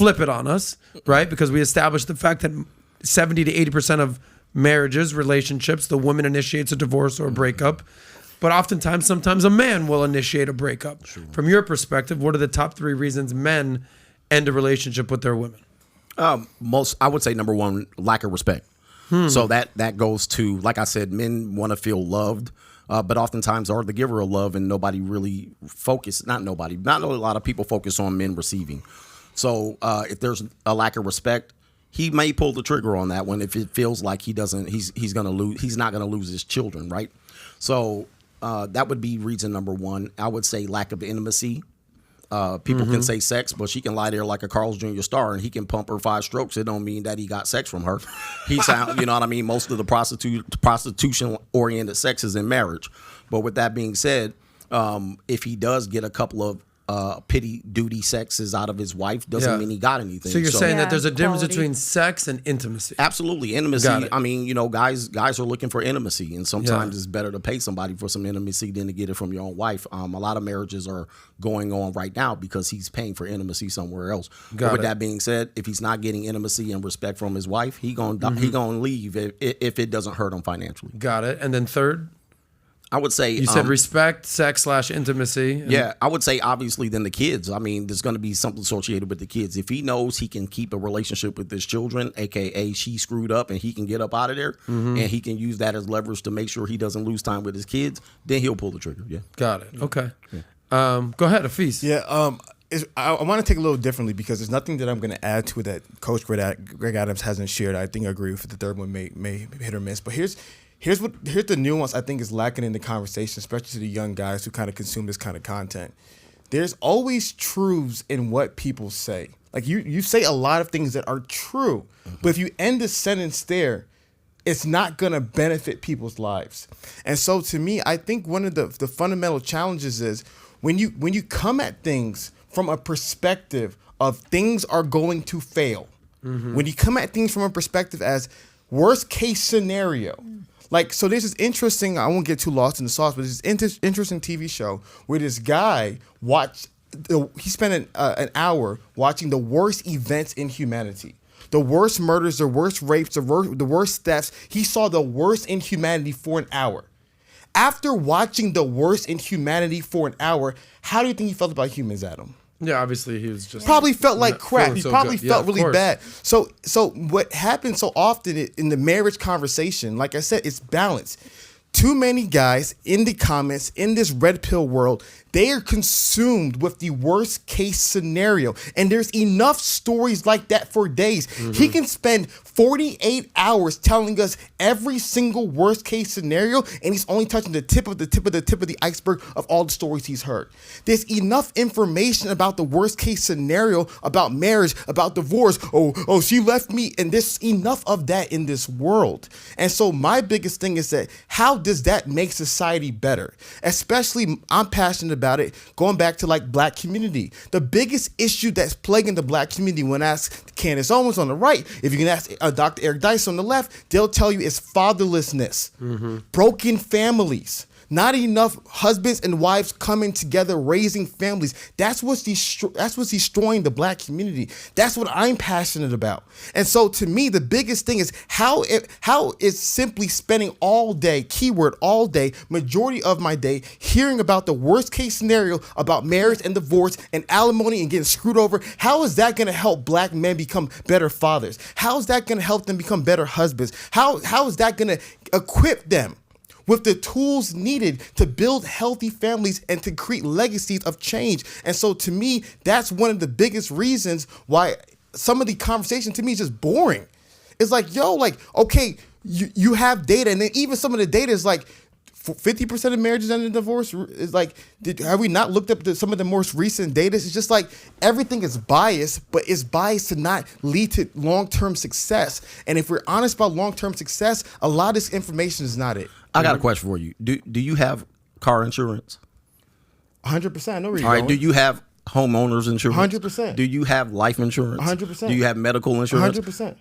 flip it on us, right? Because we established the fact that 70 to 80% of marriages, relationships, the woman initiates a divorce or a breakup. But oftentimes, sometimes a man will initiate a breakup. Sure. From your perspective, what are the top 3 reasons men end a relationship with their women? I would say number one, lack of respect. So that goes to, like I said, men want to feel loved, but oftentimes are the giver of love, and nobody really not a lot of people focus on men receiving. So if there's a lack of respect, he may pull the trigger on that one if it feels like he's not going to lose his children, right? So that would be reason number one. I would say lack of intimacy. People can say sex, but she can lie there like a Carl's Jr. star, and he can pump her 5 strokes. It don't mean that he got sex from her. You know what I mean? Most of the prostitution-oriented sex is in marriage. But with that being said, if he does get a couple of pity duty sexes out of his wife, doesn't mean he got anything. So you're saying that there's a difference between sex and intimacy. Absolutely. Intimacy. I mean, guys are looking for intimacy, and sometimes it's better to pay somebody for some intimacy than to get it from your own wife. A lot of marriages are going on right now because he's paying for intimacy somewhere else. But with that being said, if he's not getting intimacy and respect from his wife, he gonna leave if it doesn't hurt him financially. Got it. And then third? I would say you said respect, sex / intimacy. Yeah, I would say obviously then the kids. I mean, there's going to be something associated with the kids. If he knows he can keep a relationship with his children, aka she screwed up and he can get up out of there, and he can use that as leverage to make sure he doesn't lose time with his kids, then he'll pull the trigger. Yeah, got it. Okay, go ahead, Hafeez. Yeah, I want to take it a little differently because there's nothing that I'm going to add to it that Coach Greg Adams hasn't shared. I think I agree with it. The third one may hit or miss, but here's the nuance I think is lacking in the conversation, especially to the young guys who kind of consume this kind of content. There's always truths in what people say. Like you say a lot of things that are true, but if you end the sentence there, it's not going to benefit people's lives. And so to me, I think one of the fundamental challenges is when you come at things from a perspective of things are going to fail, when you come at things from a perspective as worst case scenario. Like, so there's this interesting, I won't get too lost in the sauce, but there's this interesting TV show where this guy he spent an hour watching the worst events in humanity. The worst murders, the worst rapes, the worst thefts. He saw the worst in humanity for an hour. After watching the worst in humanity for an hour, how do you think he felt about humans, Adam? Yeah, obviously he was just probably felt like crap. He probably felt really course. bad. So what happens so often in the marriage conversation, like I said, it's balance. Too many guys in the comments in this red pill world, they are consumed with the worst case scenario. And there's enough stories like that for days. He can spend 48 hours telling us every single worst case scenario, and he's only touching the tip of the iceberg of all the stories he's heard. There's enough information about the worst case scenario, about marriage, about divorce. Oh, she left me. And there's enough of that in this world. And so my biggest thing is that how does that make society better? Especially, I'm passionate about it, going back to like black community. The biggest issue that's plaguing the black community, when asked Candace Owens on the right, if you can ask Dr. Eric Dice on the left, they'll tell you it's fatherlessness, broken families, not enough husbands and wives coming together, raising families. That's what's destroying the black community. That's what I'm passionate about. And so to me, the biggest thing is how is simply spending all day, keyword all day, majority of my day, hearing about the worst case scenario about marriage and divorce and alimony and getting screwed over. How is that going to help black men become better fathers? How is that going to help them become better husbands? How is that going to equip them with the tools needed to build healthy families and to create legacies of change? And so to me, that's one of the biggest reasons why some of the conversation to me is just boring. It's like, okay, you have data, and then even some of the data is like 50% of marriages end in divorce. Is like, have we not looked up some of the most recent data? It's just like everything is biased, but it's biased to not lead to long-term success. And if we're honest about long-term success, a lot of this information is not it. I got a question for you. Do you have car insurance? 100%. I know where you're All right. going. Do you have homeowners insurance? 100%. Do you have life insurance? 100%. Do you have medical insurance? 100%.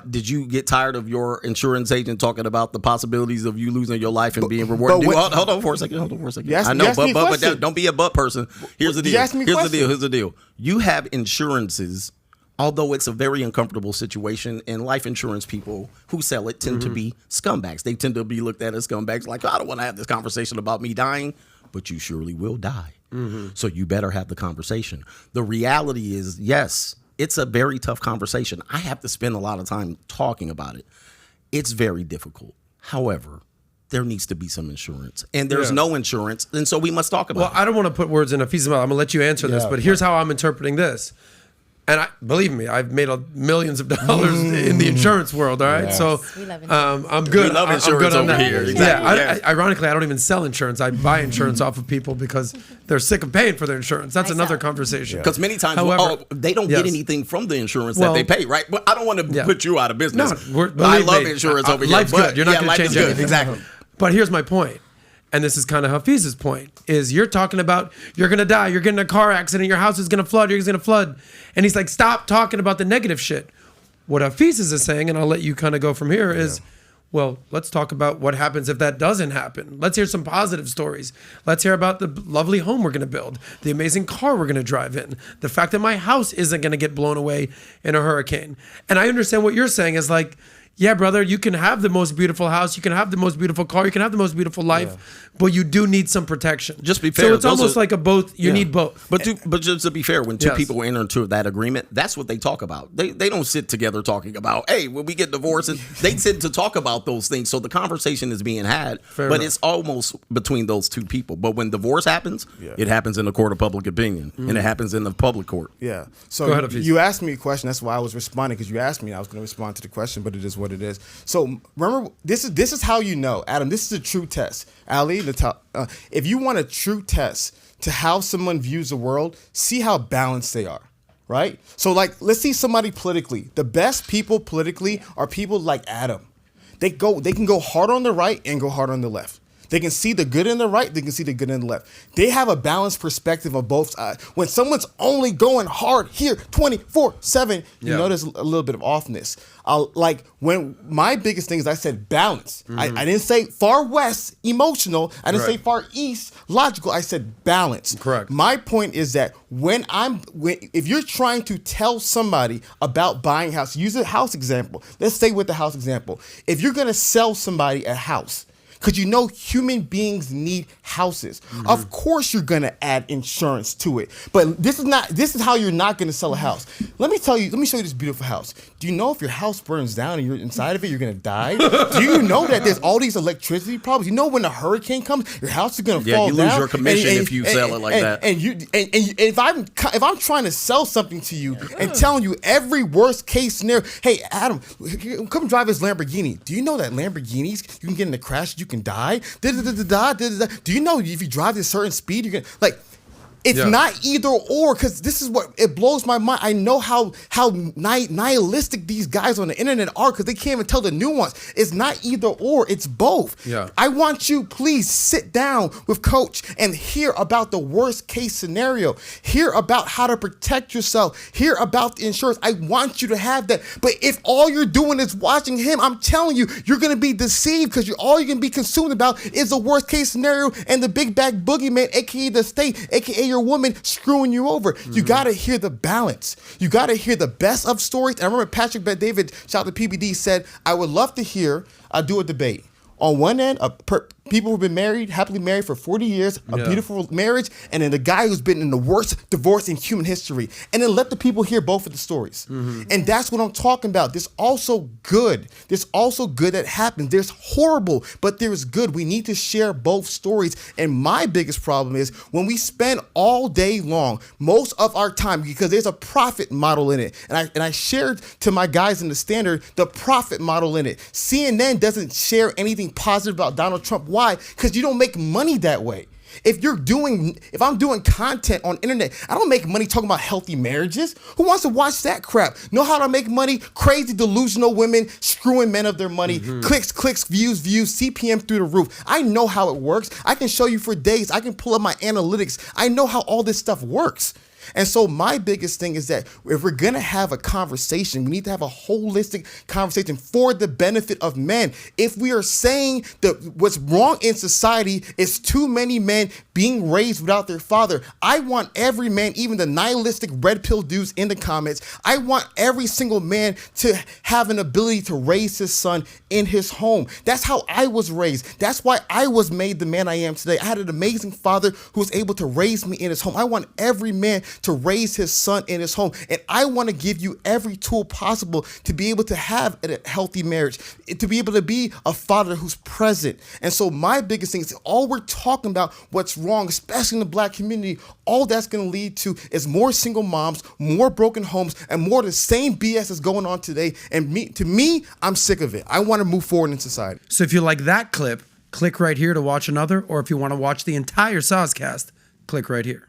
Did you get tired of your insurance agent talking about the possibilities of you losing your life and being rewarded? Hold on for a second. I know, but don't be a but person. Here's the deal. Here's the deal. You have insurances although it's a very uncomfortable situation, and life insurance people who sell it tend to be scumbags. They tend to be looked at as scumbags, like, I don't want to have this conversation about me dying, but you surely will die. So you better have the conversation. The reality is, yes, it's a very tough conversation. I have to spend a lot of time talking about it. It's very difficult. However, there needs to be some insurance, and there's no insurance, and so we must talk about it. Well, I don't want to put words in Hafeez's mouth. I'm going to let you answer this, but here's how I'm interpreting this. And believe me, I've made millions of dollars in the insurance world. All right, Yes. so We love insurance. I'm good. We love I'm insurance good on over that. here. Exactly, yes. Ironically, I don't even sell insurance. I buy insurance off of people because they're sick of paying for their insurance. That's another conversation. Because many times, However, they don't get anything from the insurance Well, that they pay, right? But I don't want to put you out of business. No, I love insurance over here. Life's but good. You're not going to life change is good. anything. Exactly. But here's my point. And this is kind of Hafeez's point, is you're talking about you're going to die, you're getting in a car accident, your house is going to flood, you're going to flood. And he's like, stop talking about the negative shit. What Hafeez is saying, and I'll let you kind of go from here, is, well, let's talk about what happens if that doesn't happen. Let's hear some positive stories. Let's hear about the lovely home we're going to build, the amazing car we're going to drive in, the fact that my house isn't going to get blown away in a hurricane. And I understand what you're saying is like, yeah, brother, you can have the most beautiful house, you can have the most beautiful car, you can have the most beautiful life, but you do need some protection. Just be fair. So it's almost like a both. You need both. But just to be fair, when two Yes. people enter into that agreement, that's what they talk about. They don't sit together talking about, hey, when we get divorced, and they sit to talk about those things. So the conversation is being had, but enough. it's almost between those two people. But when divorce happens, it happens in the court of public opinion, and it happens in the public court. Yeah. So Go ahead, Hafeez. you asked me a question. That's why I was responding, because you asked me. I was going to respond to the question, but it is what it is. So remember, this is how you know, Adam. This is a true test. Ali, if you want a true test to how someone views the world, see how balanced they are. Right? So like, let's see somebody politically. The best people politically are people like Adam. They can go hard on the right and go hard on the left. They can see the good in the right, they can see the good in the left. They have a balanced perspective of both sides. When someone's only going hard here 24/7, you notice a little bit of offness. Like when my biggest thing is, I said balance. I didn't say far west emotional. I didn't say far east logical. I said balance. Correct. My point is that if you're trying to tell somebody about buying a house, use a house example. Let's stay with the house example. If you're gonna sell somebody a house, because you know human beings need houses. Of course you're gonna add insurance to it. But this is how you're not gonna sell a house. Let me show you this beautiful house. Do you know if your house burns down and you're inside of it, you're gonna die? Do you know that there's all these electricity problems? You know when a hurricane comes, your house is gonna fall down. Yeah, you lose your commission if you sell it like that. And if I'm trying to sell something to you and telling you every worst case scenario, hey Adam, come drive this Lamborghini. Do you know that Lamborghinis, you can get in a crash, you can die? Do you know if you drive this certain speed, you can it's not either or, because this is what it blows my mind. I know how nihilistic these guys on the internet are, because they can't even tell the nuance. It's not either or, it's both. Yeah. I want you, please sit down with Coach and hear about the worst case scenario. Hear about how to protect yourself. Hear about the insurance. I want you to have that. But if all you're doing is watching him, I'm telling you, you're going to be deceived, because all you're going to be consumed about is the worst case scenario and the big bag boogeyman, aka the state, aka your woman screwing you over. You got to hear the balance. You got to hear the best of stories. And I remember Patrick Bet-David, shout out to PBD, said, I would love to hear, do a debate. On one end, people who've been married, happily married for 40 years, a beautiful marriage, and then the guy who's been in the worst divorce in human history. And then let the people hear both of the stories. And that's what I'm talking about. There's also good. There's also good that happens. There's horrible, but there's good. We need to share both stories. And my biggest problem is when we spend all day long, most of our time, because there's a profit model in it. And I shared to my guys in the Standard the profit model in it. CNN doesn't share anything positive about Donald Trump. Why? Because you don't make money that way. If I'm doing content on internet, I don't make money talking about healthy marriages. Who wants to watch that crap? Know how to make money? Crazy, delusional women screwing men of their money. Clicks, views, CPM through the roof. I know how it works. I can show you for days. I can pull up my analytics. I know how all this stuff works. And so my biggest thing is that if we're going to have a conversation, we need to have a holistic conversation for the benefit of men. If we are saying that what's wrong in society is too many men being raised without their father, I want every man, even the nihilistic red pill dudes in the comments, I want every single man to have an ability to raise his son in his home. That's how I was raised. That's why I was made the man I am today. I had an amazing father who was able to raise me in his home. I want every man to raise his son in his home. And I want to give you every tool possible to be able to have a healthy marriage, to be able to be a father who's present. And so my biggest thing is all we're talking about what's wrong, especially in the black community, all that's going to lead to is more single moms, more broken homes, and more of the same BS that's going on today. And to me, I'm sick of it. I want to move forward in society. So if you like that clip, click right here to watch another, or if you want to watch the entire Soscast, click right here.